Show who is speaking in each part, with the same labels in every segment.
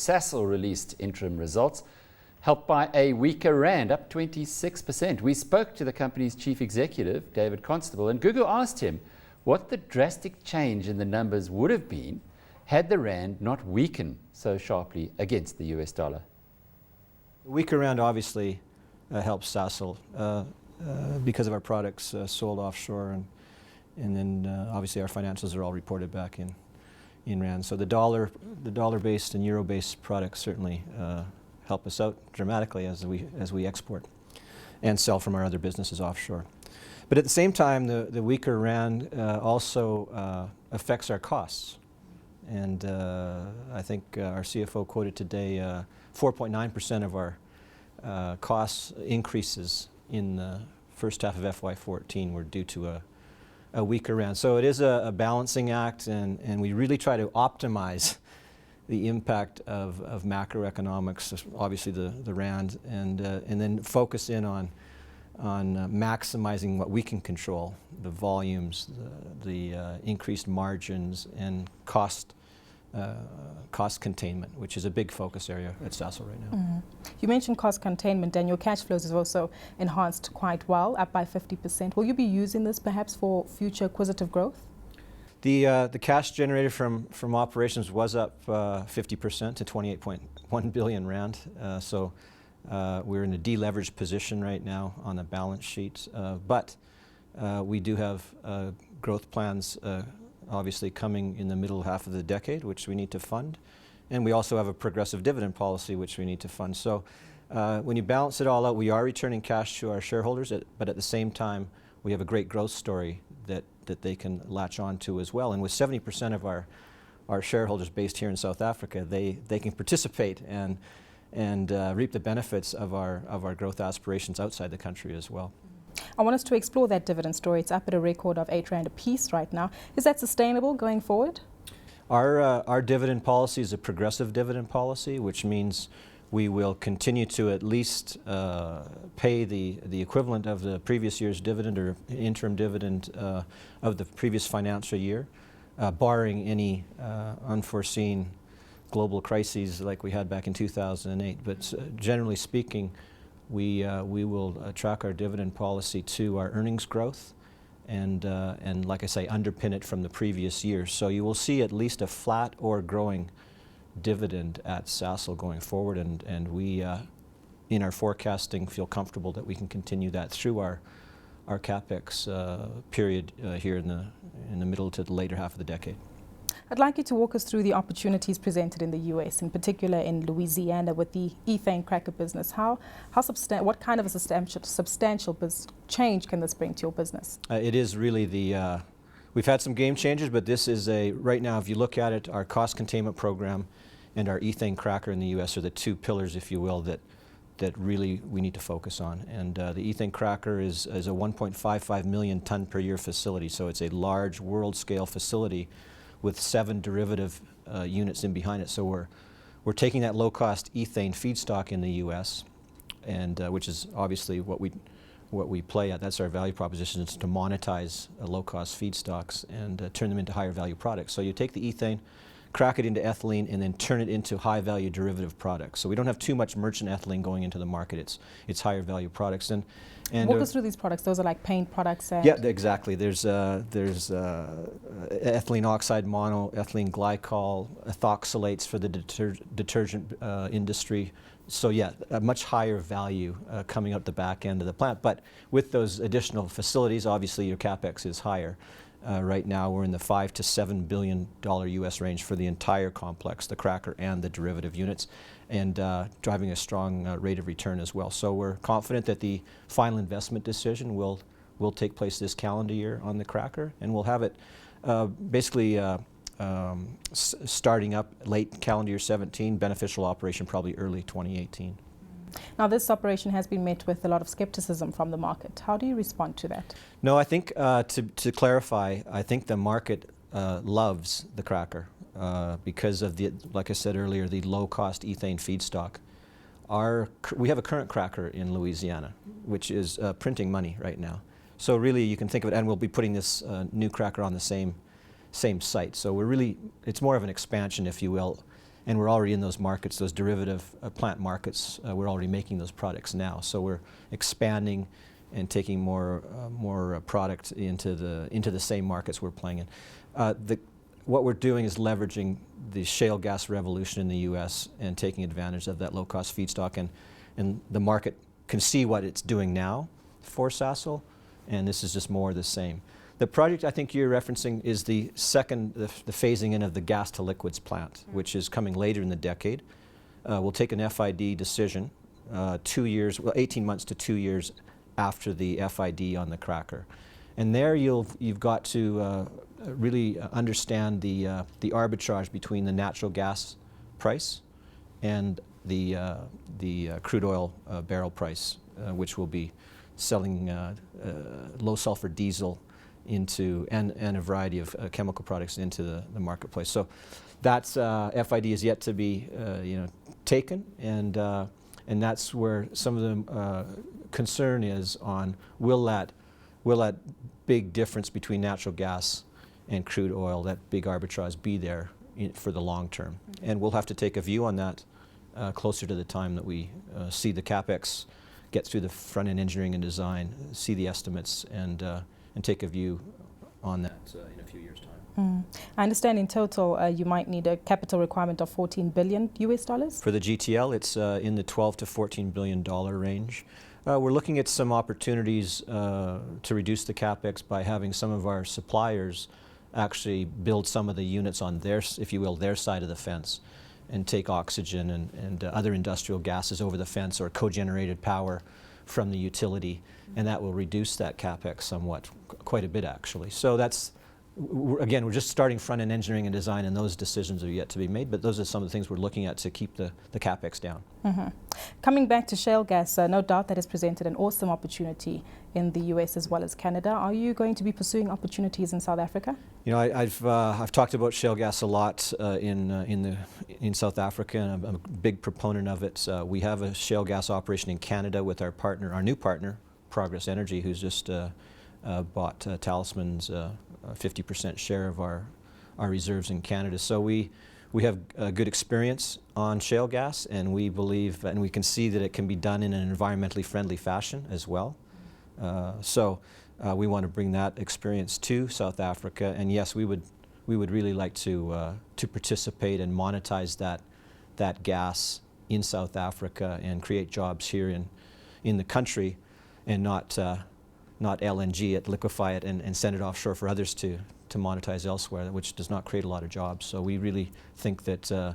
Speaker 1: Sasol released interim results, helped by a weaker rand, up 26%. We spoke to the company's chief executive, David Constable, and Google asked him what the drastic change in the numbers would have been had the rand not weakened so sharply against the US dollar.
Speaker 2: The weaker rand obviously helps Sasol because of our products sold offshore, and then obviously our financials are all reported back in rand. So the dollar-based and euro-based products certainly help us out dramatically as we export and sell from our other businesses offshore. But at the same time, the weaker rand also affects our costs. And I think our CFO quoted today 4.9% of our cost increases in the first half of FY14 were due to a weaker rand. So it is a balancing act, and we really try to optimize the impact of macroeconomics, obviously the rand, and then focus in on maximizing what we can control, the volumes, the increased margins, and cost containment, which is a big focus area at Sasol right now.
Speaker 3: Mm-hmm. You mentioned cost containment, and your cash flows is also enhanced quite well, up by 50%. Will you be using this perhaps for future acquisitive growth?
Speaker 2: The cash generated from operations was up 50% to 28.1 billion rand. So we're in a deleveraged position right now on the balance sheet, but we do have growth plans obviously coming in the middle half of the decade, which we need to fund. And we also have a progressive dividend policy, which we need to fund. So when you balance it all out, we are returning cash to our shareholders, but at the same time, we have a great growth story that they can latch on to as well. And with 70% of our shareholders based here in South Africa, they can participate and reap the benefits of our growth aspirations outside the country as well.
Speaker 3: I want us to explore that dividend story. It's up at a record of 8 rand a piece right now. Is that sustainable going forward?
Speaker 2: Our dividend policy is a progressive dividend policy, which means we will continue to at least pay the equivalent of the previous year's dividend or interim dividend of the previous financial year, barring any unforeseen global crises like we had back in 2008. But generally speaking, we will track our dividend policy to our earnings growth and like I say, underpin it from the previous year. So you will see at least a flat or growing dividend at Sasol going forward, and we in our forecasting feel comfortable that we can continue that through our capex period here in the middle to the later half of the decade.
Speaker 3: I'd like you to walk us through the opportunities presented in the US, in particular in Louisiana with the ethane cracker business. What kind of a substantial change can this bring to your business?
Speaker 2: It is really we've had some game changers, but this is right now, if you look at it, our cost containment program and our ethane cracker in the US are the two pillars, if you will, that really we need to focus on. And the ethane cracker is a 1.55 million ton per year facility, so it's a large world scale facility with 7 derivative units in behind it. So we're taking that low cost ethane feedstock in the US, and which is obviously what we play at. That's our value proposition, is to monetize low cost feedstocks and turn them into higher value products. So you take the ethane, crack it into ethylene, and then turn it into high value derivative products. So we don't have too much merchant ethylene going into the market. It's higher value products. And
Speaker 3: walk us through these products. Those are like paint products.
Speaker 2: Yeah, exactly. There's ethylene oxide mono, ethylene glycol, ethoxylates for the detergent industry. So yeah, a much higher value coming out the back end of the plant. But with those additional facilities, obviously your capex is higher. Right now we're in the $5 to $7 billion US range for the entire complex, the cracker and the derivative units, and driving a strong rate of return as well. So we're confident that the final investment decision will take place this calendar year on the cracker, and we'll have it basically starting up late calendar year 17, beneficial operation probably early 2018.
Speaker 3: Now, this operation has been met with a lot of skepticism from the market. How do you respond to that?
Speaker 2: No, I think to clarify, I think the market loves the cracker because of like I said earlier, the low-cost ethane feedstock. We have a current cracker in Louisiana, which is printing money right now. So really, you can think of it, and we'll be putting this new cracker on the same site. So it's more of an expansion, if you will, And we're already in those markets, those derivative plant markets. We're already making those products now. So we're expanding and taking more product into the same markets we're playing in. What we're doing is leveraging the shale gas revolution in the U.S. and taking advantage of that low-cost feedstock, and the market can see what it's doing now for Sasol, and this is just more of the same. The project I think you're referencing is the phasing in of the gas to liquids plant, which is coming later in the decade. We'll take an FID decision 18 months to 2 years after the FID on the cracker. And there you've got to really understand the arbitrage between the natural gas price and the crude oil barrel price, which will be selling low sulfur diesel into and a variety of chemical products into the marketplace. So that's FID is yet to be taken, and that's where some of the concern is on will that big difference between natural gas and crude oil, that big arbitrage, be there for the long term. And we'll have to take a view on that closer to the time that we see the capex, get through the front-end engineering and design, see the estimates, and take a view on that in a few years' time.
Speaker 3: I understand in total you might need a capital requirement of $14 billion US dollars?
Speaker 2: For the GTL, it's in the $12 to $14 billion range. We're looking at some opportunities to reduce the capex by having some of our suppliers actually build some of the units on their, if you will, their side of the fence, and take oxygen and other industrial gases over the fence, or co-generated power from the utility, and that will reduce that capex somewhat, quite a bit actually. So that's, again, we're just starting front-end engineering and design, and those decisions are yet to be made, but those are some of the things we're looking at to keep the capex down.
Speaker 3: Coming back to shale gas, no doubt that has presented an awesome opportunity in the US as well as Canada. Are you going to be pursuing opportunities in South Africa?
Speaker 2: You know, I've talked about shale gas a lot in South Africa, and I'm a big proponent of it. We have a shale gas operation in Canada with our partner, our new partner, Progress Energy, who's just bought Talisman's 50% share of our reserves in Canada. So we have good experience on shale gas, and we believe, and we can see that it can be done in an environmentally friendly fashion as well. So we want to bring that experience to South Africa, and yes, we would really like to participate and monetize that gas in South Africa and create jobs here in the country, and not LNG it, liquefy it, and send it offshore for others to monetize elsewhere, which does not create a lot of jobs. So we really think that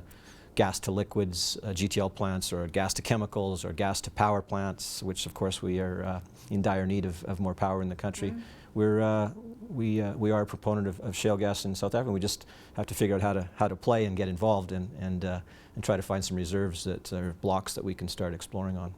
Speaker 2: gas to liquids, GTL plants, or gas to chemicals, or gas to power plants, which of course we are in dire need of more power in the country. We are a proponent of shale gas in South Africa. We just have to figure out how to play and get involved and try to find some reserves that are blocks that we can start exploring on.